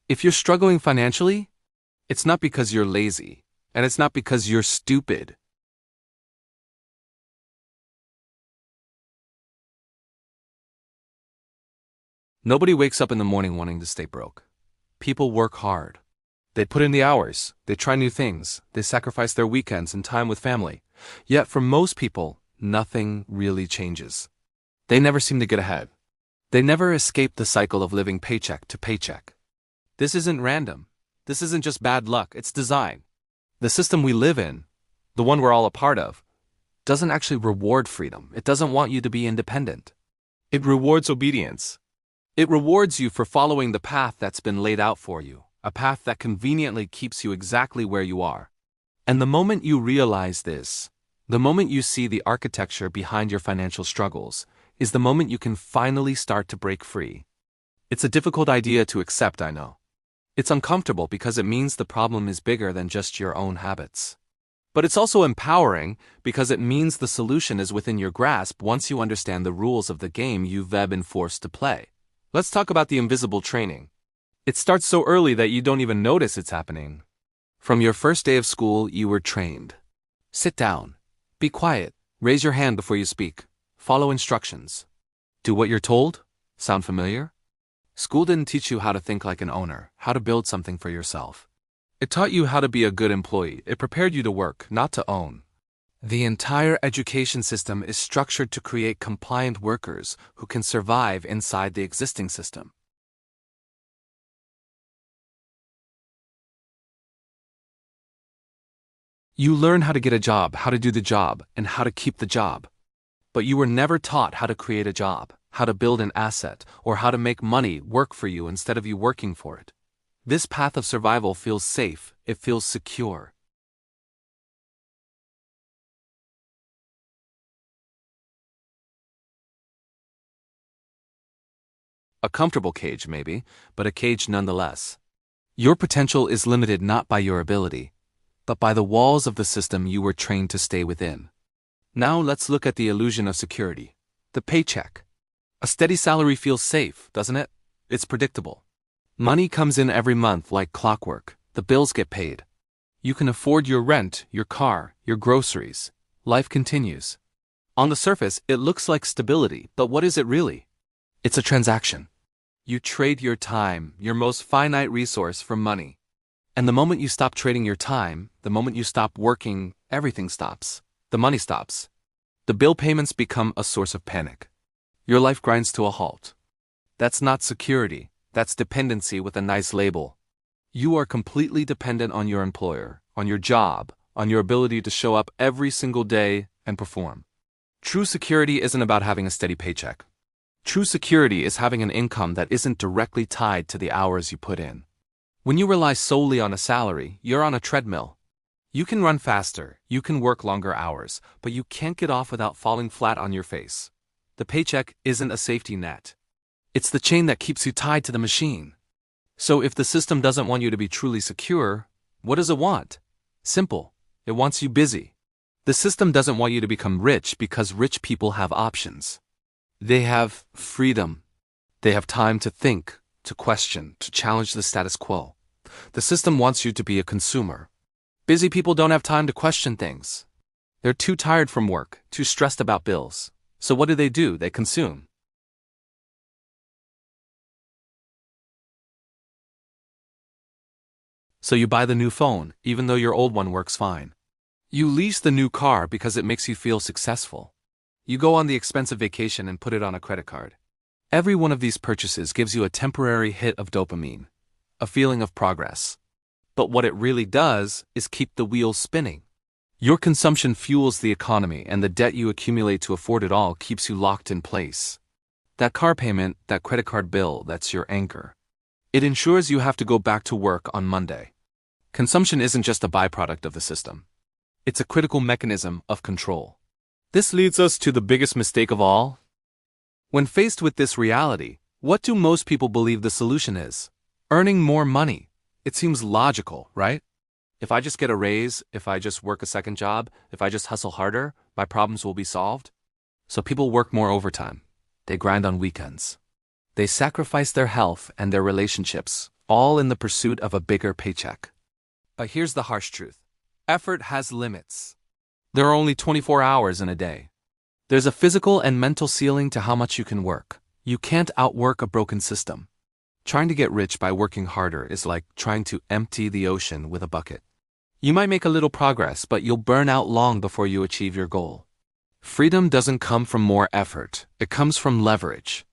If you're struggling financially, it's not because you're lazy, and it's not because you're stupid. Nobody wakes up in the morning wanting to stay broke. People work hard. They put in the hours, they try new things, they sacrifice their weekends and time with family. Yet for most people, nothing really changes. They never seem to get ahead. They never escape the cycle of living paycheck to paycheck. This isn't random. This isn't just bad luck, it's design. The system we live in, the one we're all a part of, doesn't actually reward freedom. It doesn't want you to be independent. It rewards obedience. It rewards you for following the path that's been laid out for you, a path that conveniently keeps you exactly where you are. And the moment you realize this, the moment you see the architecture behind your financial struggles, is the moment you can finally start to break free. It's a difficult idea to accept, I know. It's uncomfortable because it means the problem is bigger than just your own habits. But it's also empowering because it means the solution is within your grasp once you understand the rules of the game you've been forced to play. Let's talk about the invisible training. It starts so early that you don't even notice it's happening. From your first day of school, you were trained. Sit down. Be quiet. Raise your hand before you speak. Follow instructions. Do what you're told? Sound familiar? School didn't teach you how to think like an owner, how to build something for yourself. It taught you how to be a good employee. It prepared you to work, not to own. The entire education system is structured to create compliant workers who can survive inside the existing system. You learn how to get a job, how to do the job, and how to keep the job. But you were never taught how to create a job, how to build an asset, or how to make money work for you instead of you working for it. This path of survival feels safe, it feels secure. A comfortable cage, maybe, but a cage nonetheless. Your potential is limited not by your ability, but by the walls of the system you were trained to stay within. Now let's look at the illusion of security. The paycheck. A steady salary feels safe, doesn't it? It's predictable. Money comes in every month like clockwork. The bills get paid. You can afford your rent, your car, your groceries. Life continues. On the surface, it looks like stability, but what is it really? It's a transaction. You trade your time, your most finite resource, for money. And the moment you stop trading your time, the moment you stop working, everything stops. The money stops. The bill payments become a source of panic. Your life grinds to a halt. That's not security, that's dependency with a nice label. You are completely dependent on your employer, on your job, on your ability to show up every single day and perform. True security isn't about having a steady paycheck. True security is having an income that isn't directly tied to the hours you put in. When you rely solely on a salary, you're on a treadmill. You can run faster, you can work longer hours, but you can't get off without falling flat on your face. The paycheck isn't a safety net. It's the chain that keeps you tied to the machine. So if the system doesn't want you to be truly secure, what does it want? Simple. It wants you busy. The system doesn't want you to become rich because rich people have options. They have freedom. They have time to think, to question, to challenge the status quo. The system wants you to be a consumer. Busy people don't have time to question things. They're too tired from work, too stressed about bills. So what do? They consume. So you buy the new phone, even though your old one works fine. You lease the new car because it makes you feel successful. You go on the expensive vacation and put it on a credit card. Every one of these purchases gives you a temporary hit of dopamine, a feeling of progress. But what it really does is keep the wheels spinning. Your consumption fuels the economy, and the debt you accumulate to afford it all keeps you locked in place. That car payment, that credit card bill, that's your anchor. It ensures you have to go back to work on Monday. Consumption isn't just a byproduct of the system. It's a critical mechanism of control. This leads us to the biggest mistake of all. When faced with this reality, what do most people believe the solution is? Earning more money. It seems logical, right? If I just get a raise, if I just work a second job, if I just hustle harder, my problems will be solved. So people work more overtime. They grind on weekends. They sacrifice their health and their relationships, all in the pursuit of a bigger paycheck. But here's the harsh truth. Effort has limits. There are only 24 hours in a day. There's a physical and mental ceiling to how much you can work. You can't outwork a broken system. Trying to get rich by working harder is like trying to empty the ocean with a bucket. You might make a little progress, but you'll burn out long before you achieve your goal. Freedom doesn't come from more effort. It comes from leverage.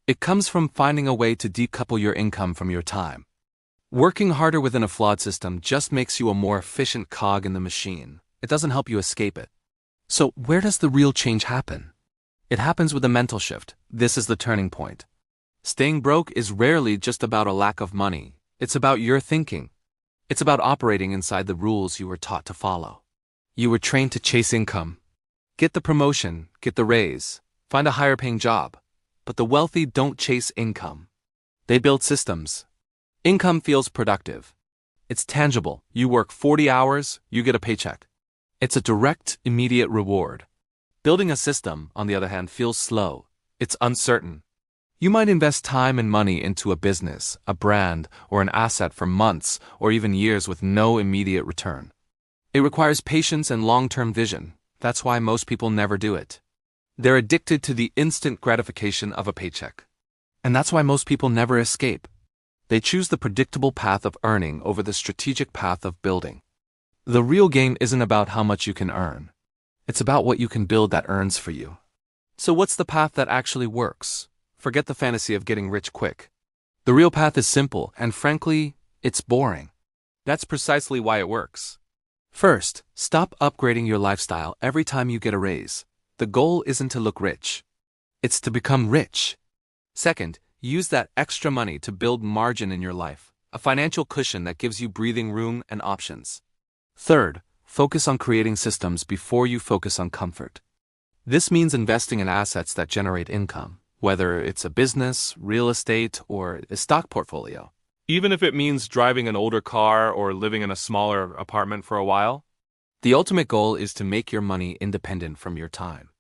It comes from finding a way to decouple your income from your time. Working harder within a flawed system just makes you a more efficient cog in the machine. It doesn't help you escape it. So where does the real change happen? It happens with a mental shift. This is the turning point. Staying broke is rarely just about a lack of money. It's about your thinking. It's about operating inside the rules you were taught to follow. You were trained to chase income. Get the promotion, get the raise, find a higher paying job. But the wealthy don't chase income. They build systems. Income feels productive. It's tangible. You work 40 hours, you get a paycheck. It's a direct, immediate reward. Building a system, on the other hand, feels slow. It's uncertain. You might invest time and money into a business, a brand, or an asset for months or even years with no immediate return. It requires patience and long-term vision. That's why most people never do it. They're addicted to the instant gratification of a paycheck. And that's why most people never escape. They choose the predictable path of earning over the strategic path of building. The real game isn't about how much you can earn. It's about what you can build that earns for you. So what's the path that actually works? Forget the fantasy of getting rich quick. The real path is simple, and frankly, it's boring. That's precisely why it works. First, stop upgrading your lifestyle every time you get a raise. The goal isn't to look rich. It's to become rich. Second, use that extra money to build margin in your life, a financial cushion that gives you breathing room and options. Third, focus on creating systems before you focus on comfort. This means investing in assets that generate income, whether it's a business, real estate, or a stock portfolio. Even if it means driving an older car or living in a smaller apartment for a while. The ultimate goal is to make your money independent from your time.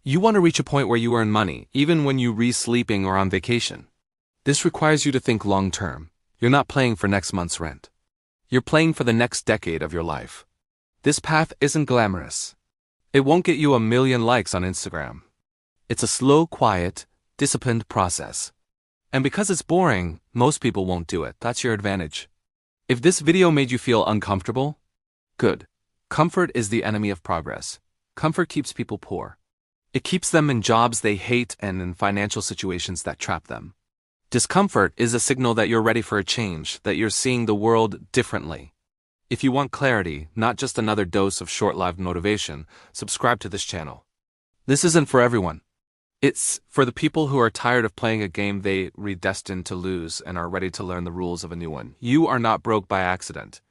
You want to reach a point where you earn money, even when you're sleeping or on vacation. This requires you to think long-term. You're not playing for next month's rent. You're playing for the next decade of your life. This path isn't glamorous. It won't get you 1 million likes on Instagram. It's a slow, quiet, disciplined process. And because it's boring, most people won't do it. That's your advantage. If this video made you feel uncomfortable, good. Comfort is the enemy of progress. Comfort keeps people poor. It keeps them in jobs they hate and in financial situations that trap them. Discomfort is a signal that you're ready for a change, that you're seeing the world differently. If you want clarity, not just another dose of short-lived motivation, subscribe to this channel. This isn't for everyone. It's for the people who are tired of playing a game they predestined to lose and are ready to learn the rules of a new one. You are not broke by accident.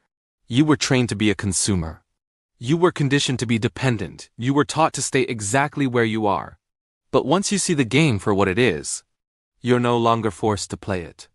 You were trained to be a consumer. You were conditioned to be dependent. You were taught to stay exactly where you are. But once you see the game for what it is, you're no longer forced to play it.